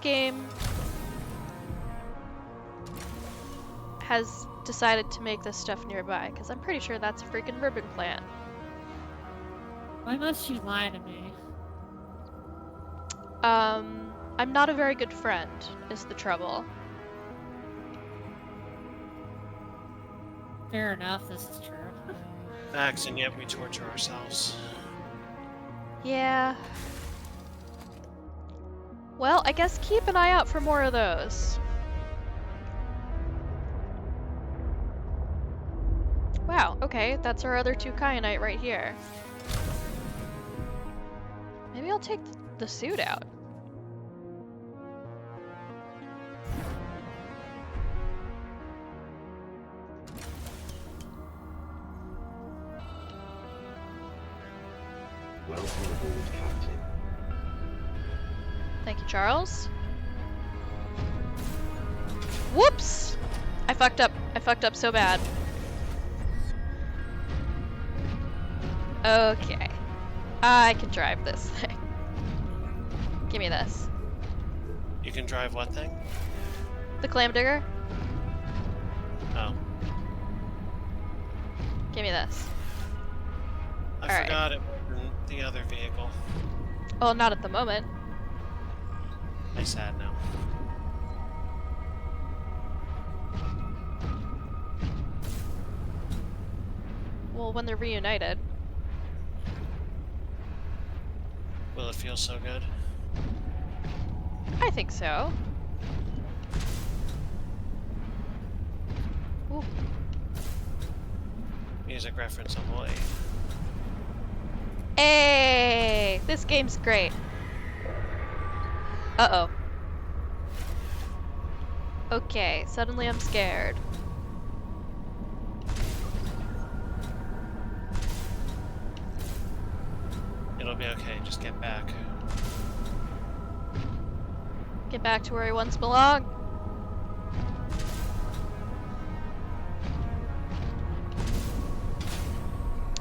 game has decided to make this stuff nearby? Because I'm pretty sure that's a freaking ribbon plant. Why must you lie to me? I'm not a very good friend, is the trouble. Fair enough, this is true. Facts, and yet we torture ourselves. Yeah. Well, I guess keep an eye out for more of those. Wow, okay, that's our other 2 kyanite right here. Maybe I'll take the suit out. Welcome aboard, Captain. Thank you, Charles. Whoops! I fucked up. I fucked up so bad. Okay. I can drive this thing. Give me this. You can drive what thing? The clam digger. Oh. Give me this. I Alright. forgot it was in the other vehicle. Oh, not at the moment. I'm sad now. Well, when they're reunited. Will it feel so good? I think so. Ooh. Music reference ahoy. Hey! This game's great. Uh-oh. Okay, suddenly I'm scared. It'll be okay, just get back. Get back to where I once belonged.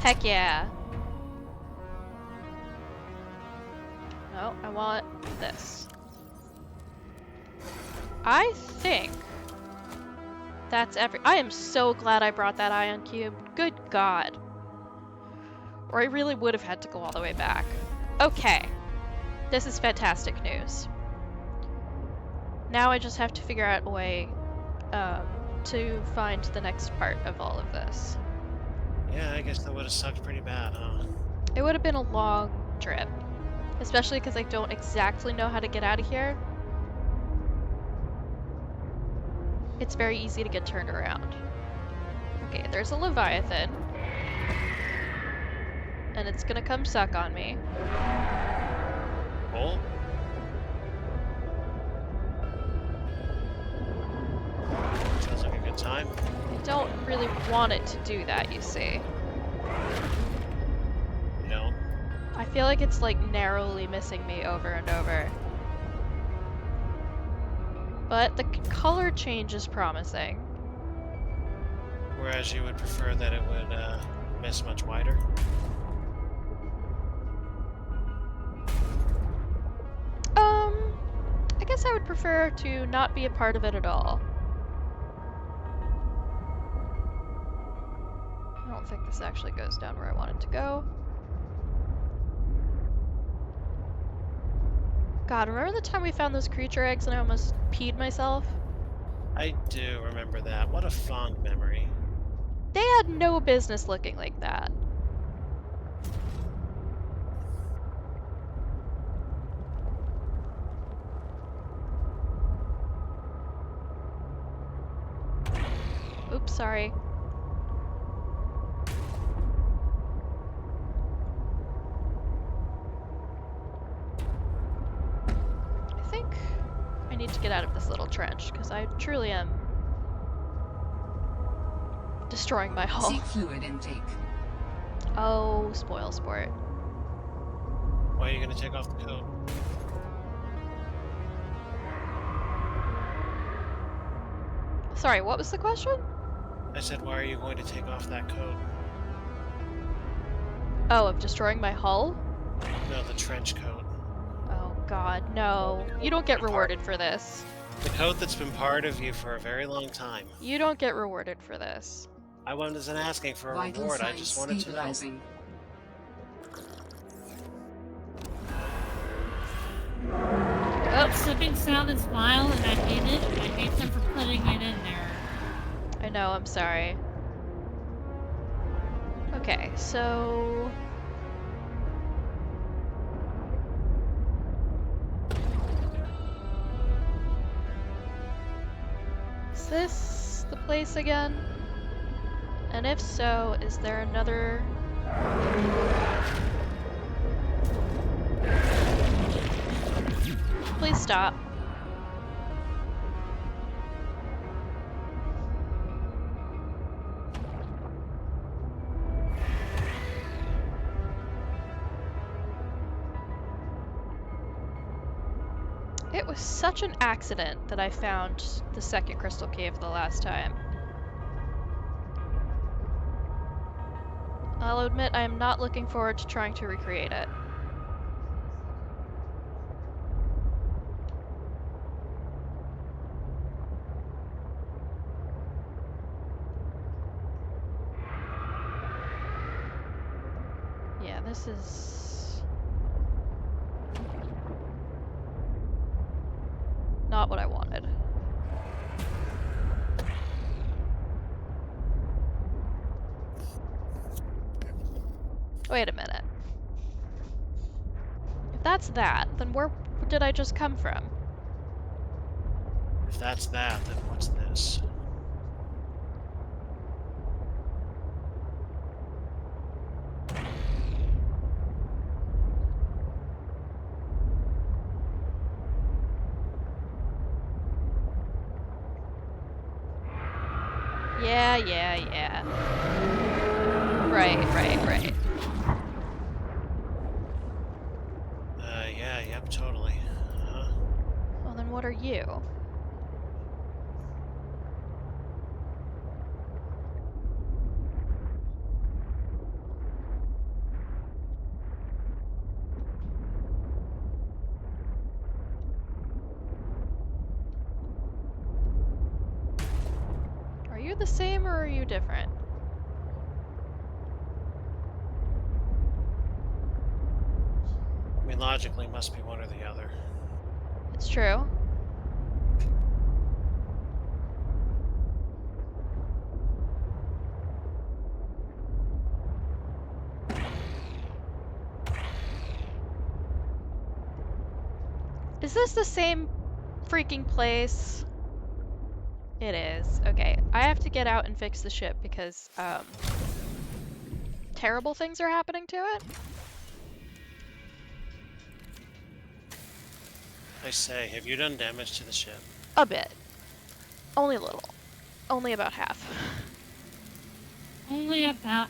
Heck yeah. No, I want this. I think that's I am so glad I brought that ion cube. Good God. Or I really would have had to go all the way back. Okay. This is fantastic news. Now I just have to figure out a way to find the next part of all of this. Yeah, I guess that would have sucked pretty bad, huh? It would have been a long trip. Especially because I don't exactly know how to get out of here. It's very easy to get turned around. Okay, there's a Leviathan. And it's gonna come suck on me. Roll? Sounds like a good time. I don't really want it to do that, you see. You don't? I feel like it's like narrowly missing me over and over. But the color change is promising. Whereas you would prefer that it would miss much wider? I guess I would prefer to not be a part of it at all. I don't think this actually goes down where I want it to go. God, remember the time we found those creature eggs and I almost peed myself? I do remember that. What a fond memory. They had no business looking like that. Oops, sorry. I think I need to get out of this little trench, because I truly am destroying my hull. Seek fluid intake. Oh, spoil sport. Why are you gonna take off the coat? Sorry, what was the question? I said, why are you going to take off that coat? Oh, of destroying my hull? No, the trench coat. Oh god, no. You don't get rewarded for this. The code that's been part of you for a very long time. You don't get rewarded for this. I wasn't asking for a Vital reward, I signs just wanted to know. stabilizing. Oh, sipping sound is vile and I hate it. I hate them for putting it in there. I know, I'm sorry. Okay, so... Is this the place again? And if so, is there another... Please stop. It was such an accident that I found the second crystal cave the last time. I'll admit I am not looking forward to trying to recreate it. Yeah, this is... not what I wanted. Wait a minute. If that's that, then where did I just come from? If that's that, then what's this? Yeah. Right. Yep, totally. Well, then what are you? Are you the same or are you different? I mean, logically, must be one or the other. It's true. Is this the same freaking place? It is. Okay, I have to get out and fix the ship because, terrible things are happening to it? I say, have you done damage to the ship? A bit. Only a little. Only about half. Only about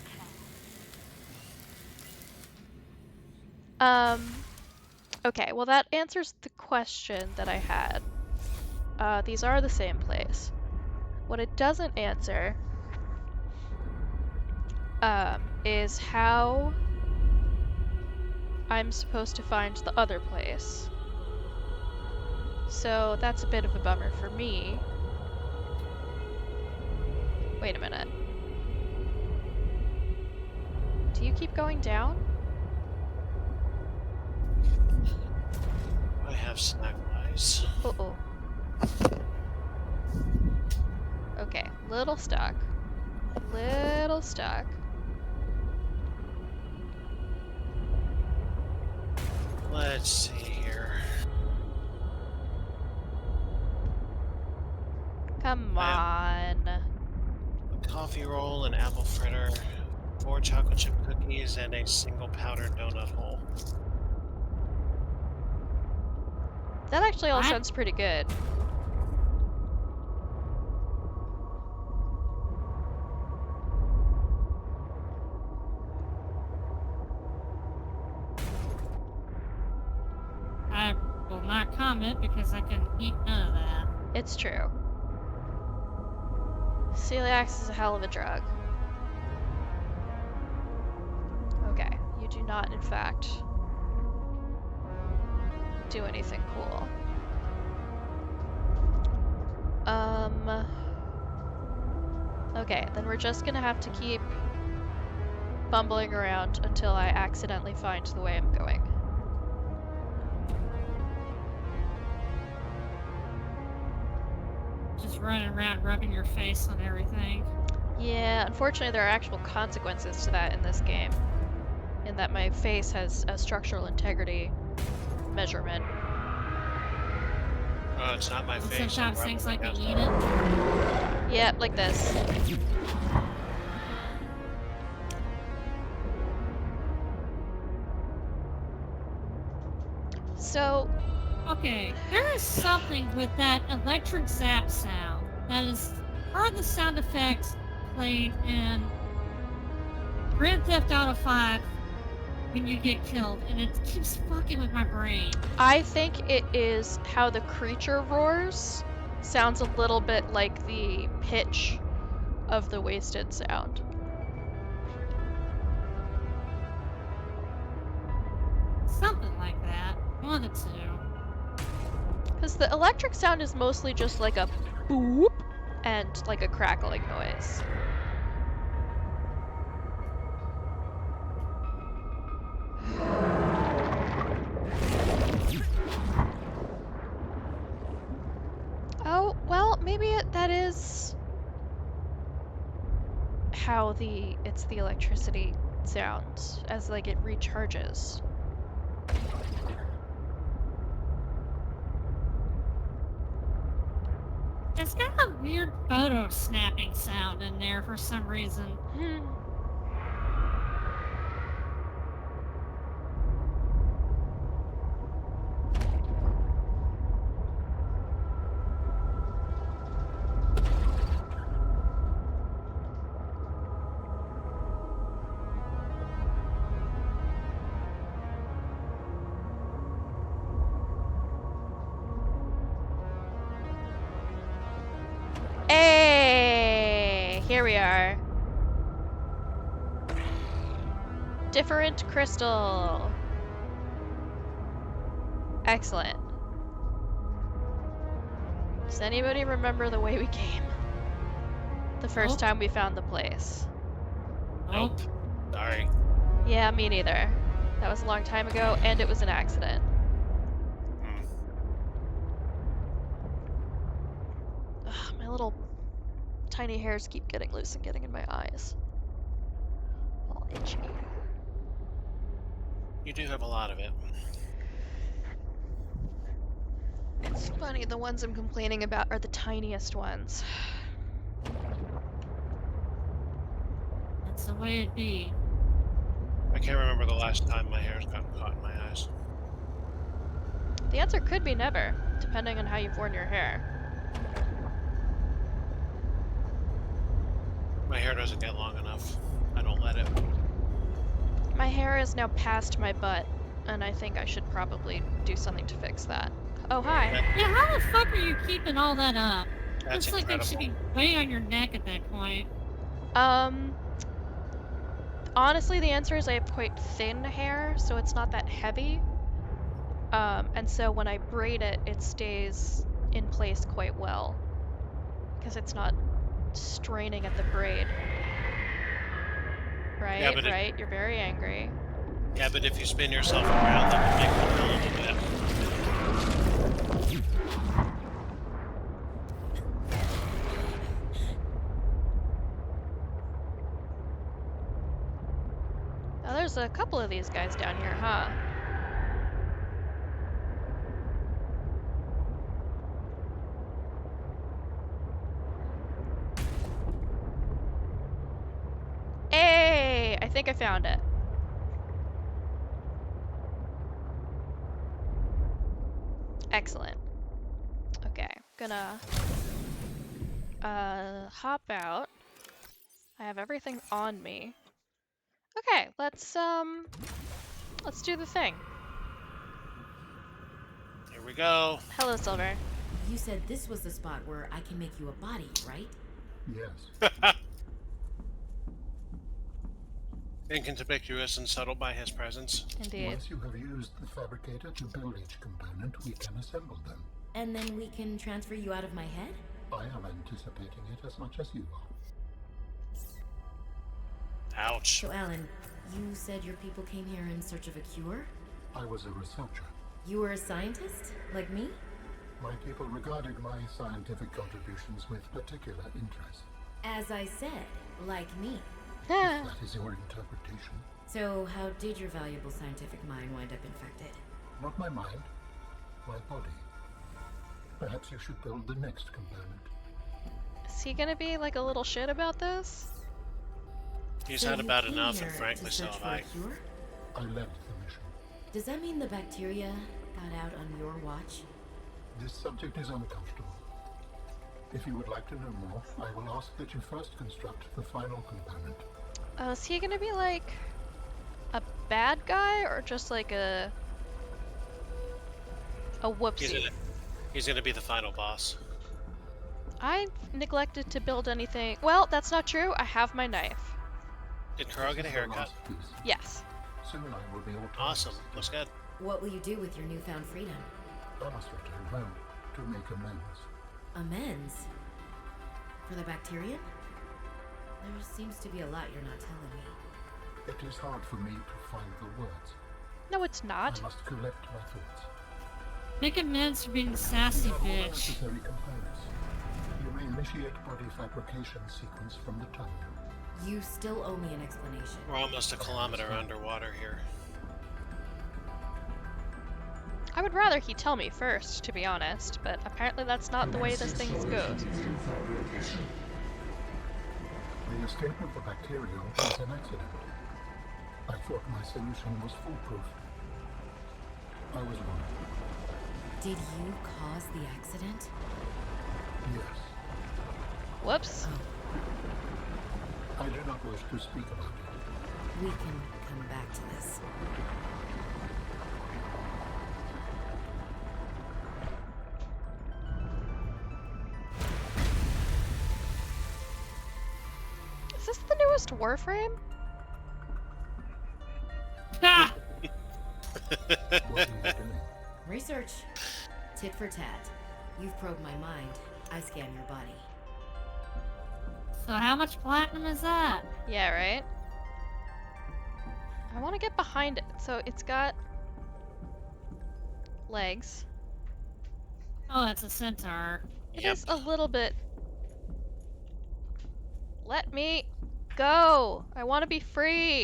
Okay, well that answers the question that I had. These are the same place. What it doesn't answer, is how I'm supposed to find the other place. So that's a bit of a bummer for me. Wait a minute. Do you keep going down? I have snack eyes. Uh-oh. Okay, little stuck. Little stuck. Let's see here. Come on. A coffee roll, an apple fritter, 4 chocolate chip cookies, and a single powdered donut hole. That actually all What? sounds pretty good. I will not comment because I can eat none of that. It's true. Celiax is a hell of a drug. Okay, you do not, in fact, do anything cool. Okay, then we're just gonna have to keep bumbling around until I accidentally find the way I'm going. Just running around rubbing your face on everything. Yeah, unfortunately there are actual consequences to that in this game. In that my face has a structural integrity measurement. Oh, it's not my And face. sometimes I'm things rubbing like you against eat it. Yeah, like this. So, Okay, there is something with that electric zap sound that is part of the sound effects played in Grand Theft Auto 5 when you get killed, and it keeps fucking with my brain. I think it is how the creature roars. Sounds a little bit like the pitch of the wasted sound. Something like that. One of the two. Because the electric sound is mostly just like a boop and like a crackling noise. Oh, well, maybe that is how it's the electricity sounds as like it recharges. It's got a weird photo snapping sound in there for some reason. Hmm. Hey, here we are. Different crystal. Excellent. Does anybody remember the way we came? The first Nope. time we found the place. Nope. Sorry. Yeah, me neither. That was a long time ago, and it was an accident. Hmm. Ugh, my little tiny hairs keep getting loose and getting in my eyes. All itchy. You do have a lot of it. It's funny, the ones I'm complaining about are the tiniest ones. That's the way it be. I can't remember the last time my hair's gotten caught in my eyes. The answer could be never, depending on how you've worn your hair. My hair doesn't get long enough. I don't let it. My hair is now past my butt, and I think I should probably do something to fix that. Oh, hi. Yeah, how the fuck are you keeping all that up? That's Looks like that should incredible. be way on your neck at that point. Honestly, the answer is I have quite thin hair, so it's not that heavy. And so when I braid it, it stays in place quite well. Because it's not straining at the braid. Right, Yeah, but right, you're very angry. Yeah, but if you spin yourself around, that would make it a little bit. Oh, there's a couple of these guys down here, huh? Hey! I think I found it. Excellent. Okay, gonna hop out. I have everything on me. Okay, let's do the thing. Here we go. Hello, Silver. You said this was the spot where I can make you a body, right? Yes. Inconspicuous and subtle by his presence. Indeed. Once you have used the fabricator to build each component, we can assemble them. And then we can transfer you out of my head? I am anticipating it as much as you are. Ouch. So, Alan, you said your people came here in search of a cure? I was a researcher. You were a scientist? Like me? My people regarded my scientific contributions with particular interest. As I said, like me. If that is your interpretation. So, how did your valuable scientific mind wind up infected? Not my mind, my body. Perhaps you should build the next component. Is he gonna be like a little shit about this? He's So had you about came enough, here and frankly, to so search have for a I. cure? I led the mission. Does that mean the bacteria got out on your watch? This subject is uncomfortable. If you would like to know more, I will ask that you first construct the final component. Is he gonna be like a bad guy or just like a whoopsie? He's gonna be the final boss. I neglected to build anything. Well, that's not true. I have my knife. Did Carl get a This is the haircut? last piece. Yes. Soon I will be autonomous. Awesome. Looks good. What will you do with your newfound freedom? I must return home to make amends. Amends? For the bacterium? There seems to be a lot you're not telling me. It is hard for me to find the words. No, it's not. I must collect my thoughts. Make amends for being a sassy You have all the bitch. necessary components. You may initiate body fabrication sequence from the tunnel. You still owe me an explanation. We're almost a kilometer underwater here. I would rather he tell me first, to be honest, but apparently that's not the way this thing goes. The escape of the bacterium was an accident. I thought my solution was foolproof. I was wrong. Did you cause the accident? Yes. Whoops. I do not wish to speak about it. We can come back to this. Is this the newest Warframe? Ha! What do you do? Research. Tit for tat. You've probed my mind. I scan your body. So how much platinum is that? Yeah, right? I want to get behind it. So it's got legs. Oh, that's a centaur. It Yep. is a little bit. Let me go. I want to be free.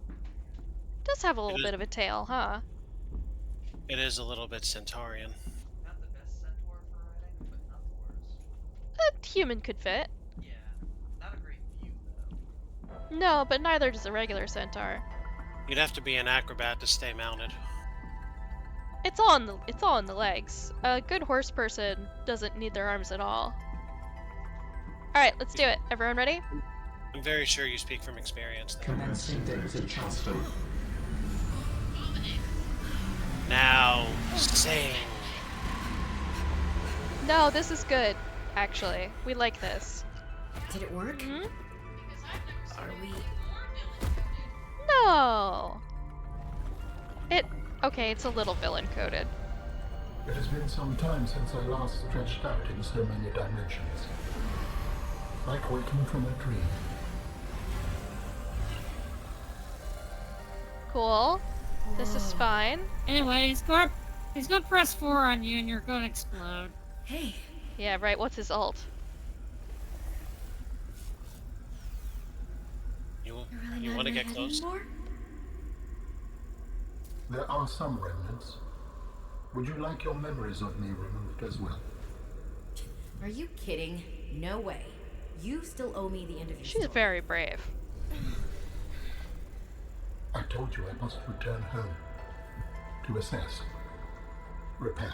It does have a little is- bit of a tail, huh? It is a little bit centaurian. Not the best centaur for riding, but not the worst. A human could fit. Yeah, not a great view though. No, but neither does a regular centaur. You'd have to be an acrobat to stay mounted. It's all in the legs. A good horse person doesn't need their arms at all. All right, let's do it. Everyone ready? I'm very sure you speak from experience there. Commencing data transfer. Now, sing. No, this is good. Actually, we like this. Did it work? Hmm? Are we... No. Okay, it's a little villain coded. It has been some time since I last stretched out in so many dimensions. Like waking from a dream. Cool. This is fine. Anyway, he's gonna press 4 on you and you're gonna explode. Hey, Yeah, right. What's his ult? You you're really you not want to in my get head close? anymore? There are some remnants. Would you like your memories of me removed as well? Are you kidding? No way. You still owe me the end of your She's story. very brave. I told you I must return home. To assess. Repair.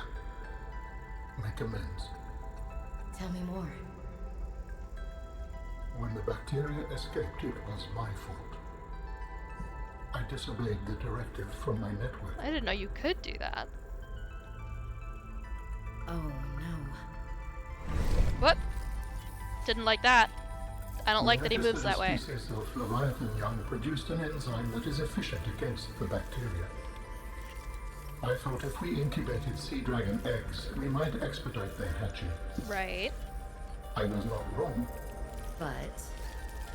Make amends. Tell me more. When the bacteria escaped, it was my fault. I disobeyed the directive from my network. I didn't know you could do that. Oh no. What? Didn't like that. I don't like that he The moves that way. species of Leviathan young produced an enzyme that is efficient against the bacteria. I thought if we incubated sea dragon eggs, we might expedite their hatching. Right. I was not wrong. But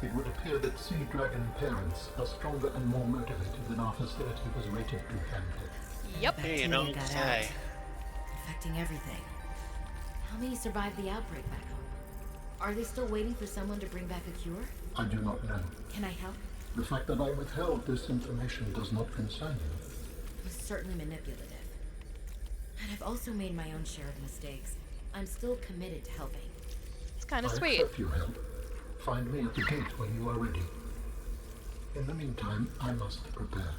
It would appear that sea dragon parents are stronger and more motivated than our facility was rated to handle. Yep. Hey, you bacteria don't got say. out, infecting everything. How many survived the outbreak back home? Are they still waiting for someone to bring back a cure? I do not know. Can I help? The fact that I withheld this information does not concern you. It was certainly manipulative. And I've also made my own share of mistakes. I'm still committed to helping. It's kind of I sweet. accept your help. Find me at the gate when you are ready. In the meantime, I must prepare.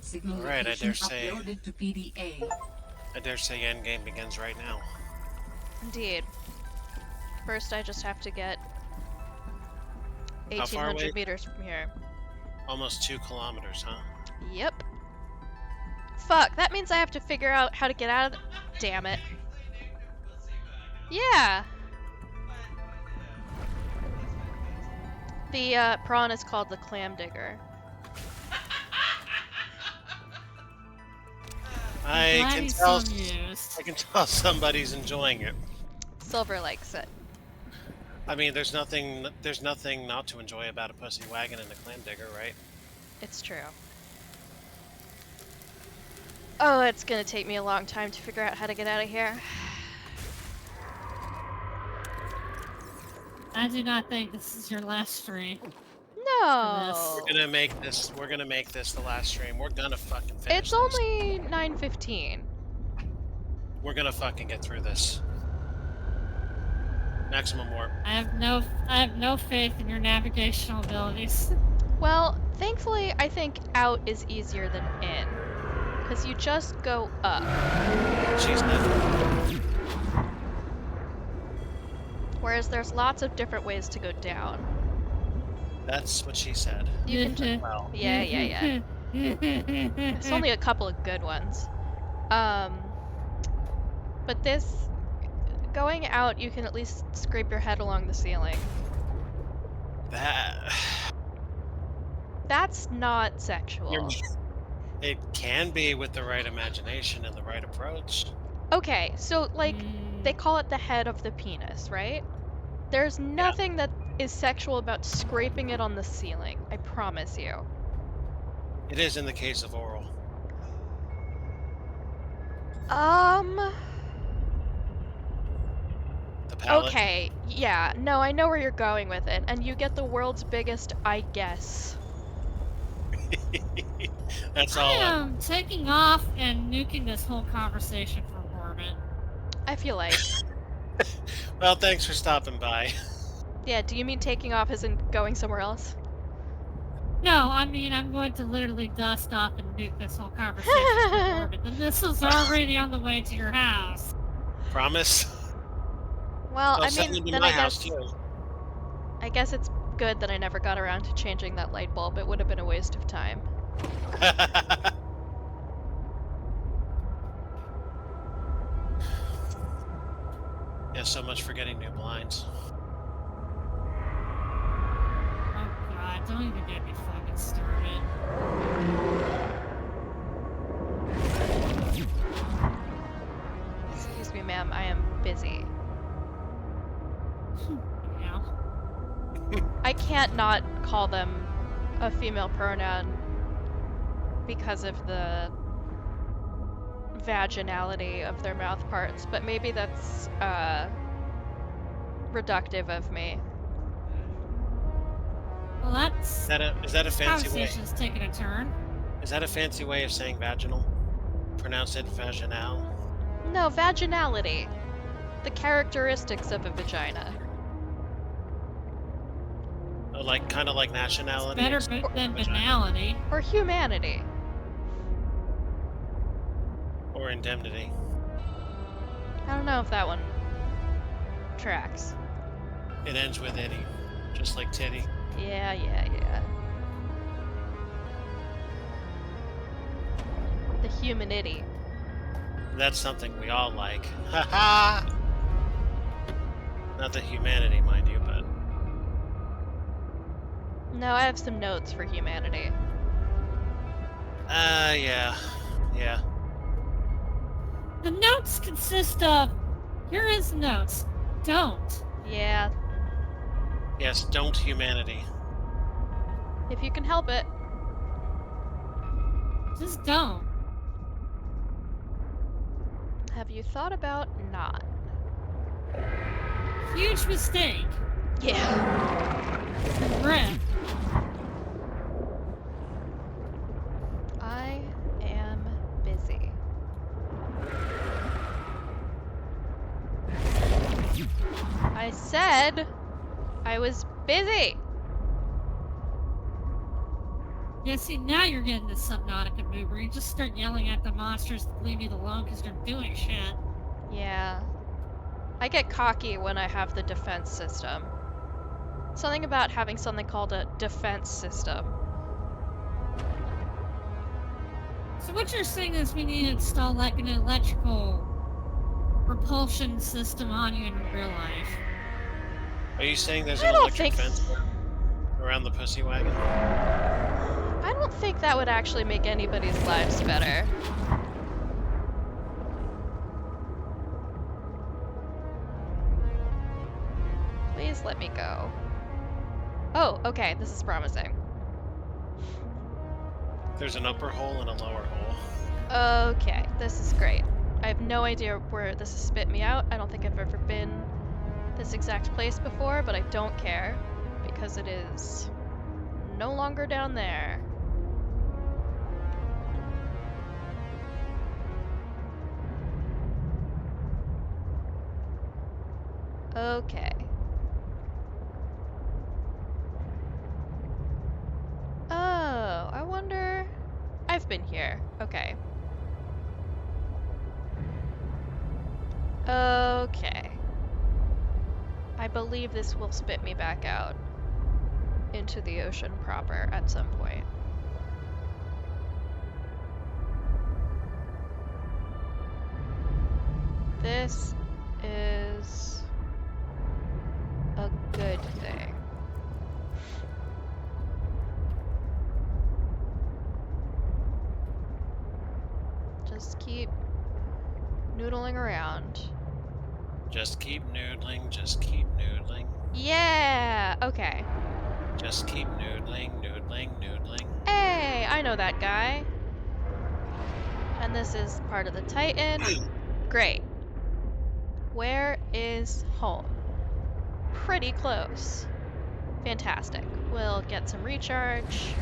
Signal Alright, I dare location say. uploaded to PDA. I dare say endgame begins right now. Indeed. First, I just have to get How far 1,800 away? meters from here. Almost 2 kilometers, huh? Yep. Fuck, that means I have to figure out how to get out of the... Damn it. Yeah. The prawn is called the clam digger. I Glad can he's tell. so amused. I can tell somebody's enjoying it. Silver likes it. I mean, there's nothing not to enjoy about a pussy wagon and a clam digger, right? It's true. Oh, it's gonna take me a long time to figure out how to get out of here. I do not think this is your last stream. No. We're gonna make this. We're gonna make this the last stream. We're gonna fucking finish It's this. only 9:15. We're gonna fucking get through this. Maximum warp. I have no faith in your navigational abilities. Well, thankfully, I think out is easier than in. Because you just go up. She's not. Whereas there's lots of different ways to go down. That's what she said. You can just... Well, Yeah. It's only a couple of good ones. But this... Going out, you can at least scrape your head along the ceiling. that. That's not sexual. It can be with the right imagination and the right approach. Okay, so, like, they call it the head of the penis, right? There's nothing that is sexual about scraping it on the ceiling. I promise you. It is in the case of oral. The palate. Okay, yeah, no, I know where you're going with it, and you get the world's biggest, I guess. That's I all. am taking off and nuking this whole conversation from orbit. I feel like. Well, thanks for stopping by. Yeah, do you mean taking off as in going somewhere else? No, I mean I'm going to literally dust off and nuke this whole conversation from orbit. The missile's already on the way to your house. Promise. Well, I'll I send mean, them to then my I house guess too. I guess it's good that I never got around to changing that light bulb. It would have been a waste of time. Yeah, so much for getting new blinds. Oh god, don't even get me fucking started. Excuse me, ma'am, I am busy. Yeah. I can't not call them a female pronoun because of the vaginality of their mouth parts, but maybe that's reductive of me. Well, Is that a fancy way? conversation's taking a turn. Is that a fancy way of saying vaginal? Pronounce it vaginal. No, vaginality. The characteristics of a vagina. Oh, like kind of like nationality. Better except than vagina. banality. Or humanity. Or indemnity. I don't know if that one tracks. It ends with itty, just like titty. Yeah. The humanity. That's something we all like. Ha ha! Not the humanity, mind you, but No, I have some notes for humanity. Yeah. Yeah. The notes consist of, here is notes. Don't. Yeah, Yes, don't humanity. if you can help it. Just don't. Have you thought about not? Huge mistake. Yeah. Regret. I am busy. I said I was busy. Yeah, see, now you're getting the Subnautica mood where you just start yelling at the monsters to leave you alone because they're doing shit. Yeah. I get cocky when I have the defense system. Something about having something called a defense system. So what you're saying is we need to install like an electrical propulsion system on you in real life. Are you saying there's I an don't electric think fence around the pussy wagon? I don't think that would actually make anybody's lives better. Please let me go. Oh, okay, this is promising. There's an upper hole and a lower hole. Okay, this is great. I have no idea where this has spit me out. I don't think I've ever been this exact place before, but I don't care because it is no longer down there. Okay. Oh, I wonder... I've been here. Okay. Okay. I believe this will spit me back out into the ocean proper at some point. This is a good thing. Just keep noodling around. Just keep noodling, just keep noodling. Yeah! Okay. Just keep noodling, noodling, noodling. Hey! I know that guy. And this is part of the Titan. Great. Where is home? Pretty close. Fantastic. We'll get some recharge.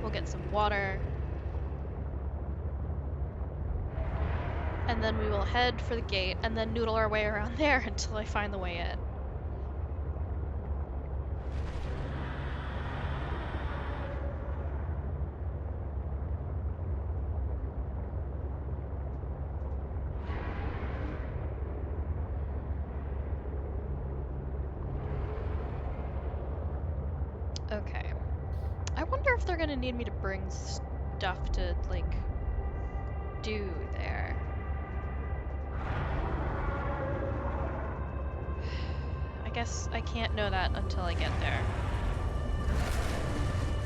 We'll get some water. And then we will head for the gate and then noodle our way around there until I find the way in. Okay. I wonder if they're gonna need me to bring stuff to, like, do there. I guess I can't know that until I get there.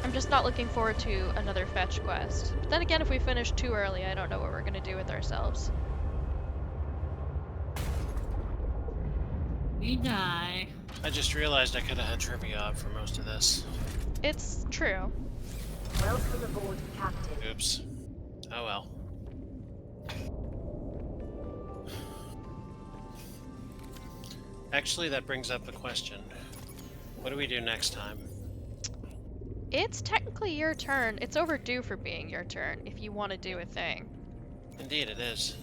I'm just not looking forward to another fetch quest. But then again, if we finish too early, I don't know what we're gonna do with ourselves. We die. I just realized I could have had trivia up for most of this. It's true. Welcome aboard, Captain. Oops. Oh well. Actually, that brings up a question. What do we do next time? It's technically your turn. It's overdue for being your turn if you want to do a thing. Indeed, it is.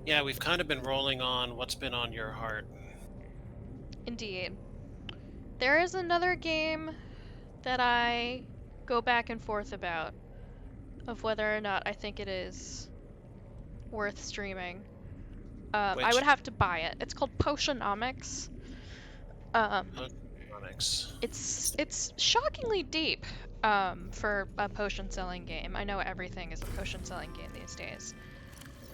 Yeah, we've kind of been rolling on what's been on your heart. Indeed. There is another game that I go back and forth about of whether or not I think it is worth streaming. I Which? would have to buy it. It's called Potionomics. Electronics. It's shockingly deep for a potion selling game. I know everything is a potion selling game these days.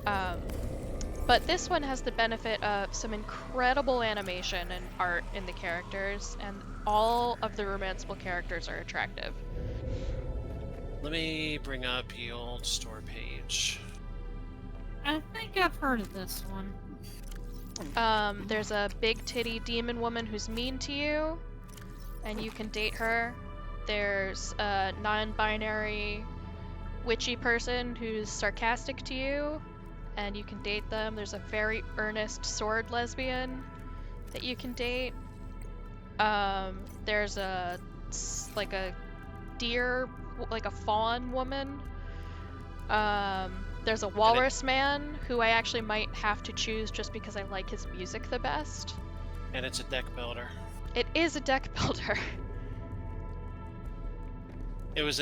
But But this one has the benefit of some incredible animation and art in the characters, and all of the romanceable characters are attractive. Let me bring up the old store page. I think I've heard of this one. There's a big titty demon woman who's mean to you, and you can date her. There's a non-binary witchy person who's sarcastic to you, and you can date them. There's a very earnest sword lesbian that you can date. There's a deer, like a fawn woman. There's a walrus man who I actually might have to choose just because I like his music the best. And it's a deck builder. It is a deck builder. It was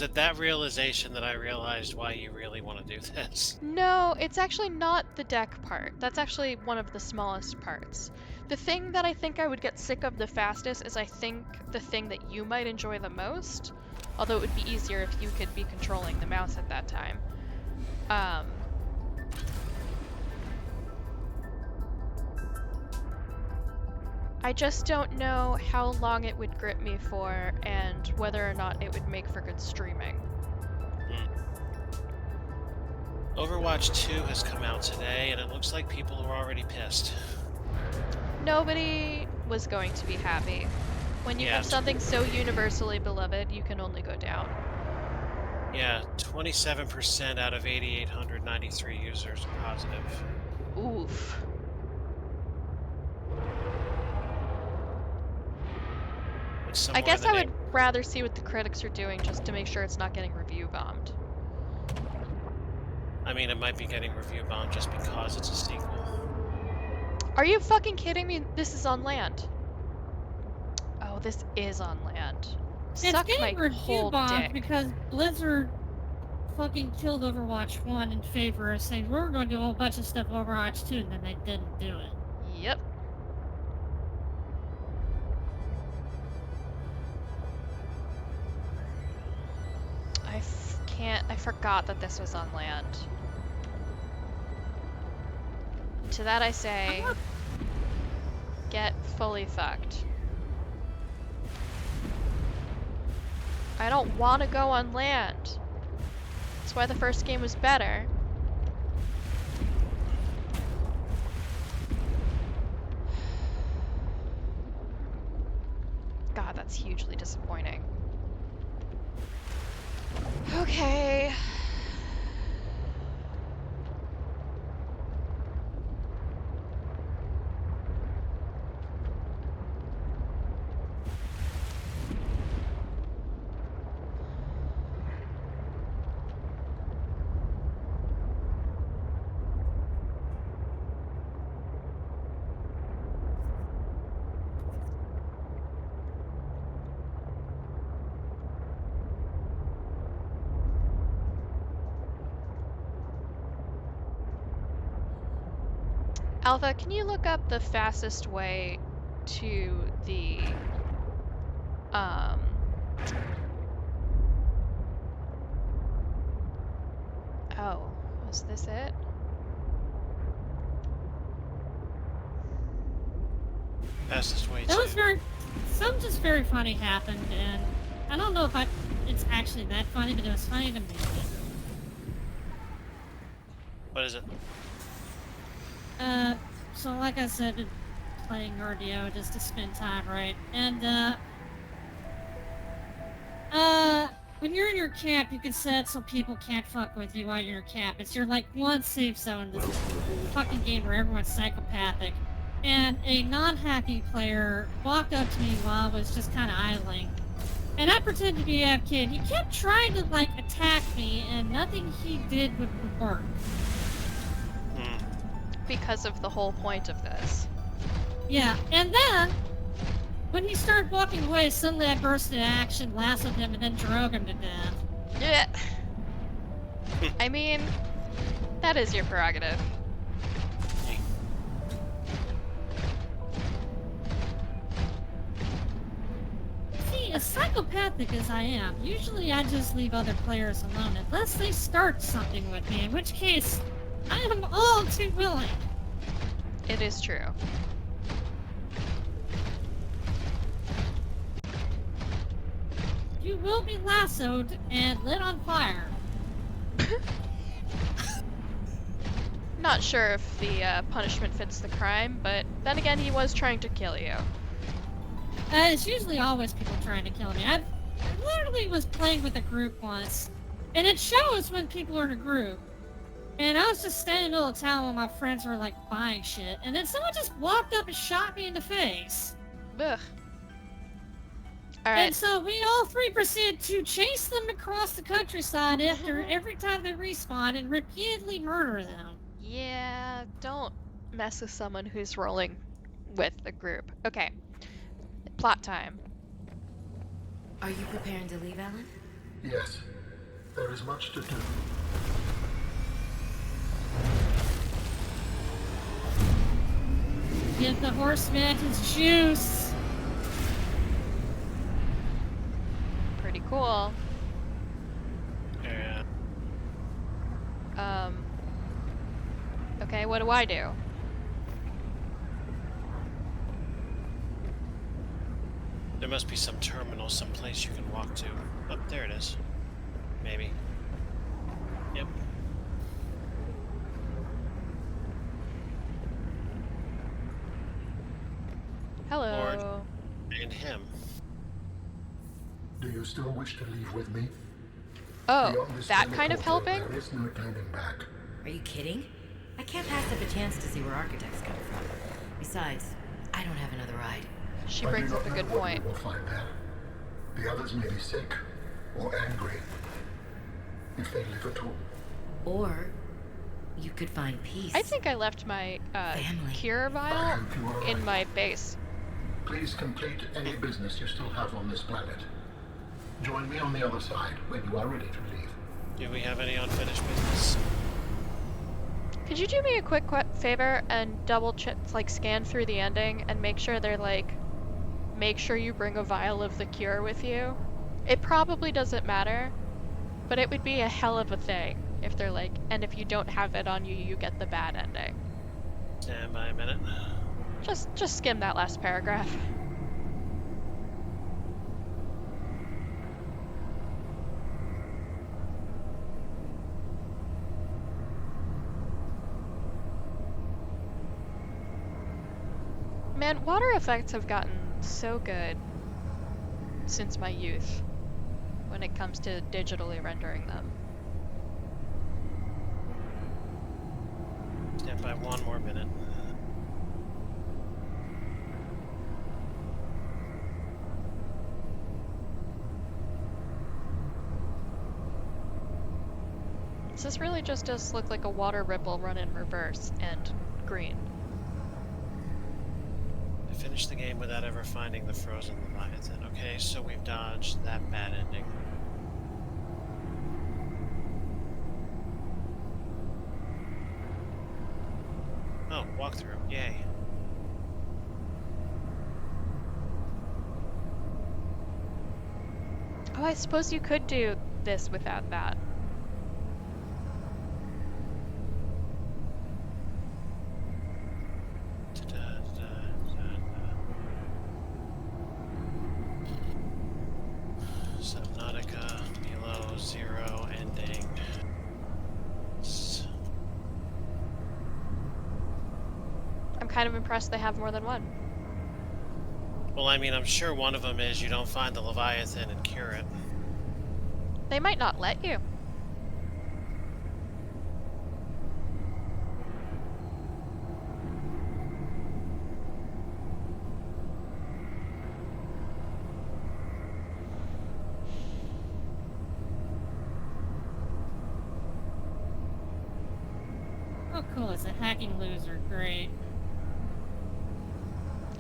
at that realization that I realized why you really want to do this. No, it's actually not the deck part. That's actually one of the smallest parts. The thing that I think I would get sick of the fastest is I think the thing that you might enjoy the most, although it would be easier if you could be controlling the mouse at that time. I just don't know how long it would grip me for and whether or not it would make for good streaming. Overwatch 2 has come out today, and it looks like people are already pissed. Nobody was going to be happy. When you have something so universally beloved, you can only go down. Yeah, 27% out of 8,893 users are positive. Oof. I guess I would rather see what the critics are doing just to make sure it's not getting review bombed. I mean, it might be getting review bombed just because it's a sequel. Are you fucking kidding me? This is on land. Oh, this is on land. Suck it's my getting review whole bombed dick. because Blizzard fucking killed Overwatch 1 in favor of saying we're going to do a whole bunch of stuff Overwatch 2, and then they didn't do it. Yep. I forgot that this was on land. To that I say, get fully fucked. I don't want to go on land. That's why the first game was better. God, that's hugely disappointing. Okay. Alpha, can you look up the fastest way to the, oh, is this it? Fastest way That was to... something just very funny happened, and I don't know if it's actually that funny, but it was funny to me. What is it? So like I said, playing RDO just to spend time, right? And, when you're in your camp, you can set so people can't fuck with you while you're in your camp. It's your, like, one safe zone in this fucking game where everyone's psychopathic. And a non-happy player walked up to me while I was just kind of idling. And I pretended to be a kid. He kept trying to, like, attack me, and nothing he did would work. Because of the whole point of this. Yeah, and then, when he started walking away, suddenly I burst into action, lassoed him, and then drove him to death. Yeah. I mean, that is your prerogative. See, as psychopathic as I am, usually I just leave other players alone, unless they start something with me, in which case, I am all too willing. It is true. You will be lassoed and lit on fire. Not sure if the punishment fits the crime, but then again, he was trying to kill you. It's usually always people trying to kill me. I literally was playing with a group once, and it shows when people are in a group. And I was just standing in the middle of town while my friends were like buying shit, and then someone just walked up and shot me in the face. Ugh. And Alright, so we all three proceeded to chase them across the countryside after every time they respawn and repeatedly murder them. yeah, don't mess with someone who's rolling with the group. Okay, plot time. Are you preparing to leave, Alan? Yes, there is much to do. Give the horseman his juice. Pretty cool. Yeah. Okay, what do I do? There must be some terminal, someplace you can walk to. Oh, there it is. Maybe. Yep. Hello. And him. Do you still wish to leave with me? Oh, Beyond this that kind of teleporter, helping? There is no turning back. Are you kidding? I can't pass up a chance to see where architects come from. Besides, I don't have another ride. She I brings do up a not good know what point. we will find there. The others may be sick or angry, if they live at all. Or you could find peace. I think I left my Family. cure I vial hope you are in right. my base. Please complete any business you still have on this planet. Join me on the other side when you are ready to leave. Do we have any unfinished business? Could you do me a quick favor and double check, like scan through the ending and make sure they're like, make sure you bring a vial of the cure with you? It probably doesn't matter, but it would be a hell of a thing if they're like, and if you don't have it on you, you get the bad ending. Stand by a minute. Just skim that last paragraph. Man, water effects have gotten so good since my youth when it comes to digitally rendering them. Stand by one more minute. This really just does look like a water ripple run in reverse and green. I finished the game without ever finding the frozen Leviathan. Okay, so we've dodged that bad ending. Oh, walkthrough. Yay. Oh, I suppose you could do this without that. Subnautica, Milo, 0, ending. I'm kind of impressed they have more than one. Well, I mean, I'm sure one of them is you don't find the Leviathan and cure it. They might not let you. Oh, cool. It's a hacking loser. Great.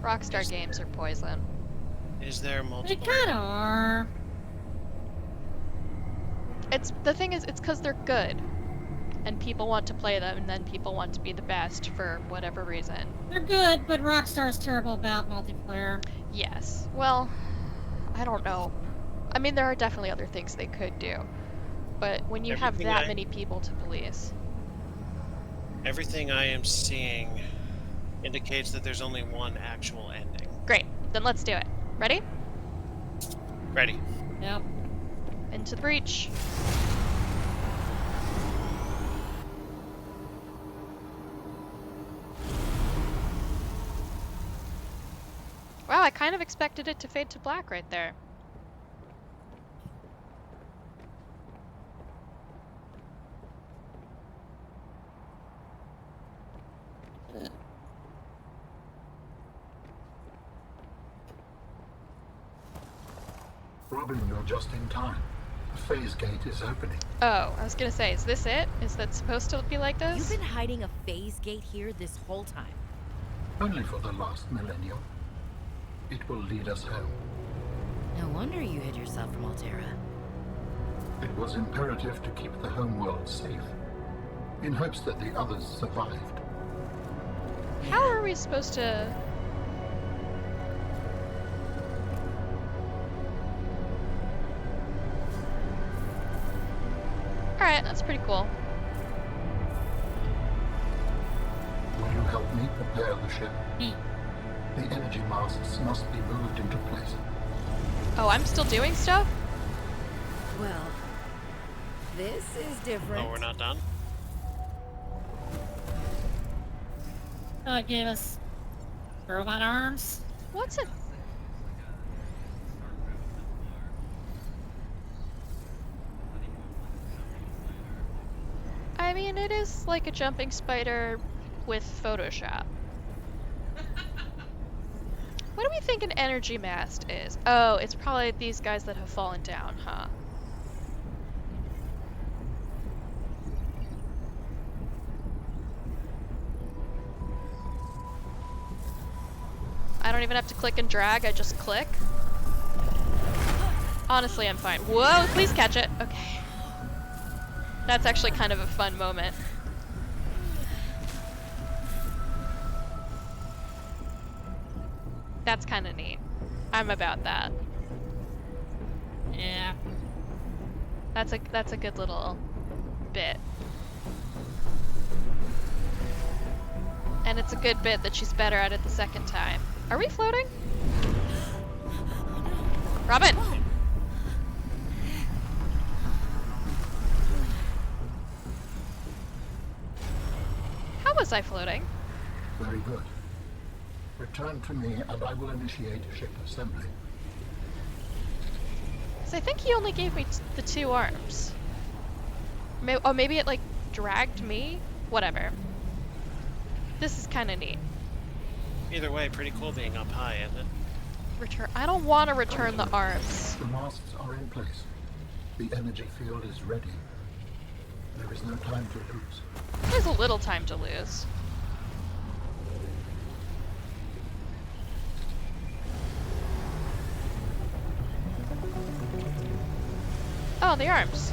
Rockstar games are poison. Is there They multiple? kind of are. The thing is, it's because they're good. And people want to play them, and then people want to be the best for whatever reason. They're good, but Rockstar's terrible about multiplayer. Yes. Well, I don't know. I mean, there are definitely other things they could do. But when you have Everything that I- many people to police. Everything I am seeing indicates that there's only one actual ending. Great. Then let's do it. Ready? Ready. Yep. Into the breach. Wow, I kind of expected it to fade to black right there. Robin, you're just in time. The phase gate is opening. Oh, I was gonna say, is this it? Is that supposed to be like this? You've been hiding a phase gate here this whole time. Only for the last millennium. It will lead us home. No wonder you hid yourself from Altera. It was imperative to keep the home world safe, in hopes that the others survived. How are we supposed to... Alright, that's pretty cool. Will you help me prepare the ship? Hmm. The energy masts must be moved into place. Oh, I'm still doing stuff? Well, this is different. Oh, we're not done? Oh, it gave us robot arms. What's it? I mean, it is like a jumping spider with Photoshop. What do we think an energy mast is? Oh, it's probably these guys that have fallen down, huh? I don't even have to click and drag, I just click. Honestly, I'm fine. Whoa, please catch it. Okay. That's actually kind of a fun moment. That's kind of neat. I'm about that. Yeah. That's a good little bit. And it's a good bit that she's better at it the second time. Are we floating? Robin! How was I floating? Very good. Return to me and I will initiate ship assembly. 'Cause I think he only gave me the 2 arms. Oh, maybe it like dragged me? Whatever. This is kind of neat. Either way, pretty cool being up high, isn't it? Return. I don't want to return the arms. The masts are in place. The energy field is ready. There is no time to lose. There's a little time to lose. Oh, the arms.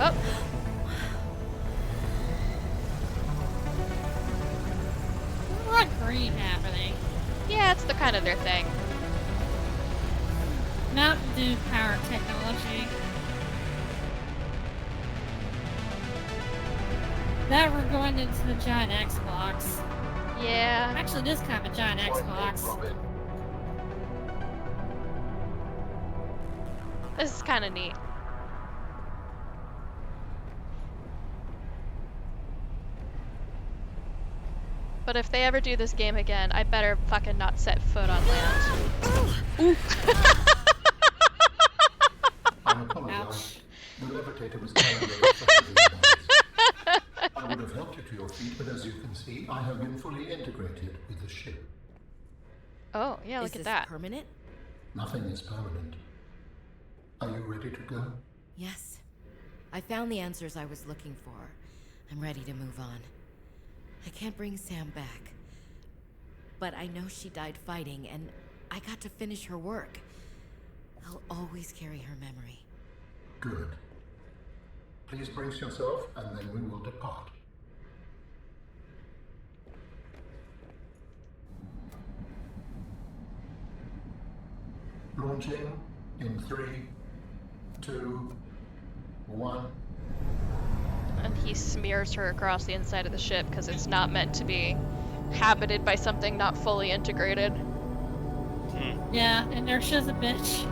Oh. What green happening? Yeah, it's the kind of their thing. Mountain Dew power technology. Now we're going into the giant Xbox. Yeah. Actually, this kind of a giant Xbox. Robin. This is kind of neat. But if they ever do this game again, I better fucking not set foot on land. Ooh. I apologize. The levitator was carrying the effective device. I would have helped you to your feet, but as you can see, I have been fully integrated with the ship. Oh, yeah, look Is at this that. permanent? Nothing is permanent. Are you ready to go? Yes. I found the answers I was looking for. I'm ready to move on. I can't bring Sam back. But I know she died fighting, and I got to finish her work. I'll always carry her memory. Good. Please brace yourself, and then we will depart. Launching in 3, 2, 1. And he smears her across the inside of the ship because it's not meant to be habited by something not fully integrated. Yeah, inertia's a bitch.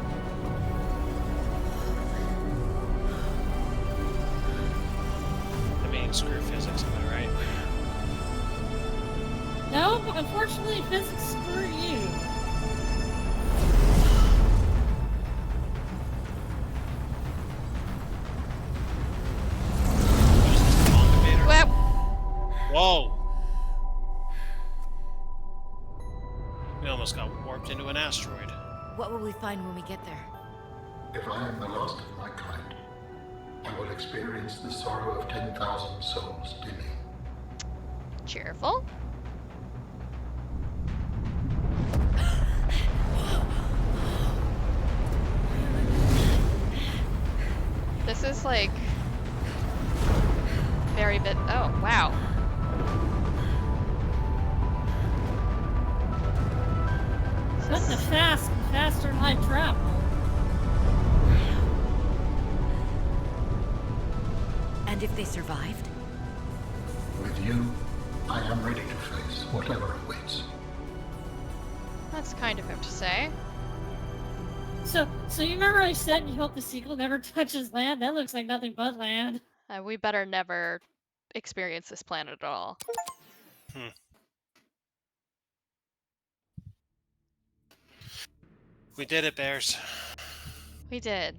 I mean, screw physics, am I right? No, unfortunately, physics screw you. Well, Whoa! We almost got warped into an asteroid. What will we find when we get there? If I am the last of my kind, I will experience the sorrow of 10,000 souls dimming. cheerful. This is like very bit. Oh, wow. What the faster light travel? And if they survived? With you, I am ready to face whatever awaits. That's kind of him to say. So you remember I said you hope the sequel never touches land? That looks like nothing but land. We better never experience this planet at all. We did it, Bears. We did.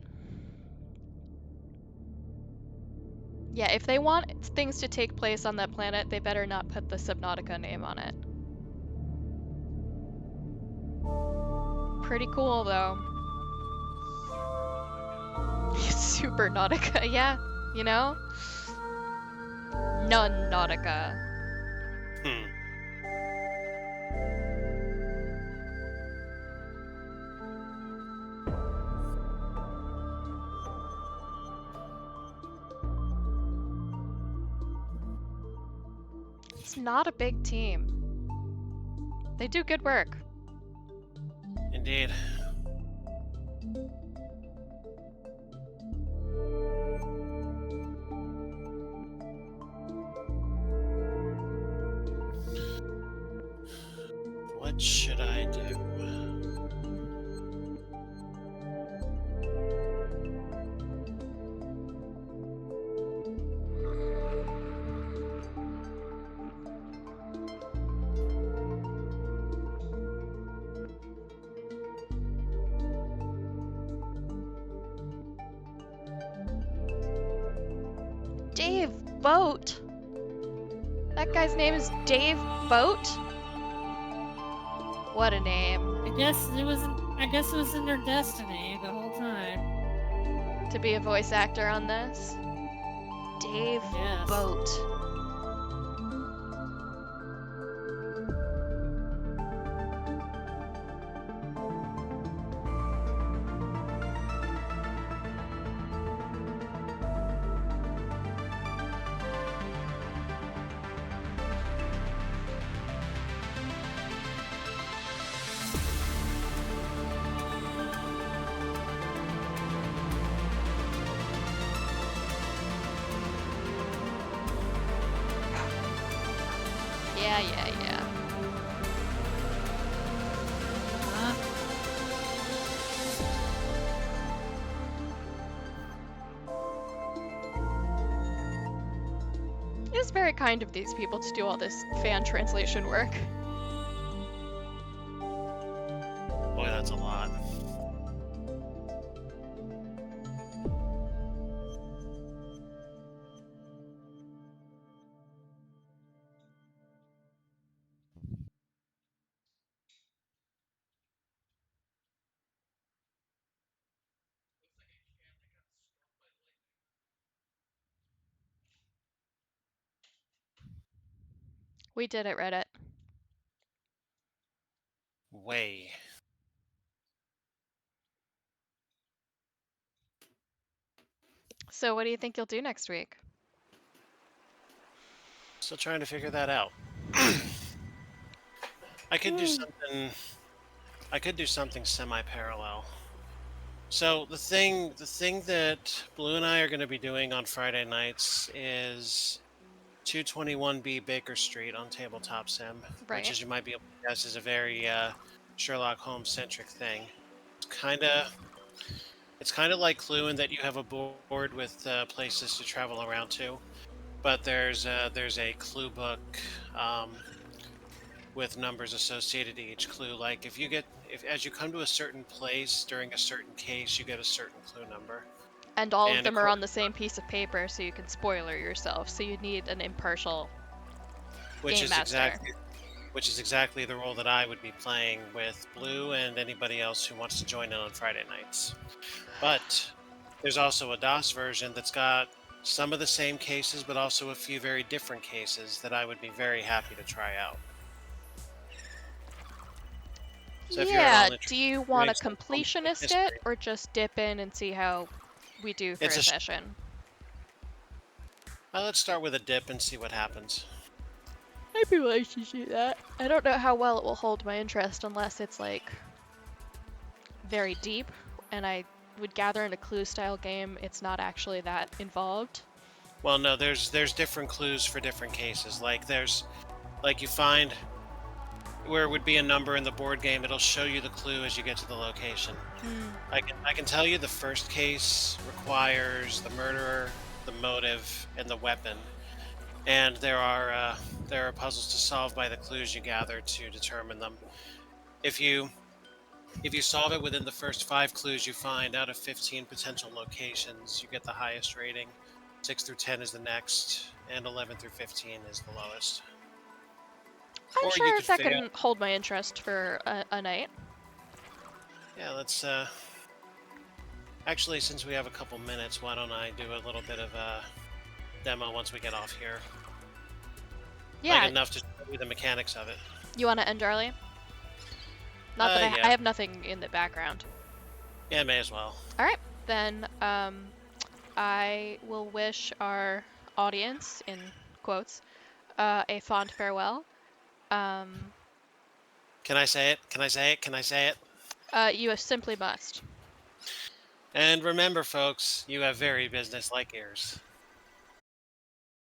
Yeah, if they want things to take place on that planet, they better not put the Subnautica name on it. Pretty cool, though. Supernautica, yeah, you know? None-nautica. It's not a big team. They do good work. Indeed. What should I do? Dave Boat? That guy's name is Dave Boat? What a name. I guess it was in their destiny the whole time. To be a voice actor on this. Dave Yes. Boat. Yeah. Huh? It's very kind of these people to do all this fan translation work. Boy, that's a lot. We did it, Reddit. Way. So what do you think you'll do next week? Still trying to figure that out. I could do something. I could do something semi-parallel. So the thing that Blue and I are going to be doing on Friday nights is 221B Baker Street on Tabletop Sim, which, Right. as you might be able to guess, is a very Sherlock Holmes centric thing. It's kind of it's kind of like Clue in that you have a board with places to travel around to, but there's a clue book um, with numbers associated to each clue. Like if as you come to a certain place during a certain case, you get a certain clue number, And all of and them are acco- on the same piece of paper, so you can spoiler yourself. So you need an impartial which game is master. exactly the role that I would be playing with Blue and anybody else who wants to join in on Friday nights. But there's also a DOS version that's got some of the same cases, but also a few very different cases that I would be very happy to try out. So if you're at Yeah, all do interested you in want doing to some Home completionist it, history, or just dip in and see how we do for it's a a. session? Let's start with a dip and see what happens. I'd be willing to do that. I don't know how well it will hold my interest unless it's like very deep, and I would gather in a clue style game it's not actually that involved. Well, no, there's different clues for different cases. Like you find where it would be a number in the board game, it'll show you the clue as you get to the location. Hmm. I can tell you the first case requires the murderer, the motive, and the weapon, and there are puzzles to solve by the clues you gather to determine them. If you if you solve it within the first 5 clues you find out of 15 potential locations, you get the highest rating. 6 through 10 is the next, and 11 through 15 is the lowest. I'm Or you sure could that fail. can hold my interest for a night. Yeah, let's actually, since we have a couple minutes, why don't I do a little bit of a demo once we get off here? Like Yeah, enough to show you the mechanics of it. you want to end early? Not that I Yeah. have nothing in the background. Yeah, may as well. All right, then I will wish our audience, in quotes, a fond farewell. Um, Can I say it? Can I say it? Can I say it? you simply must. And remember, folks, you have very business-like ears.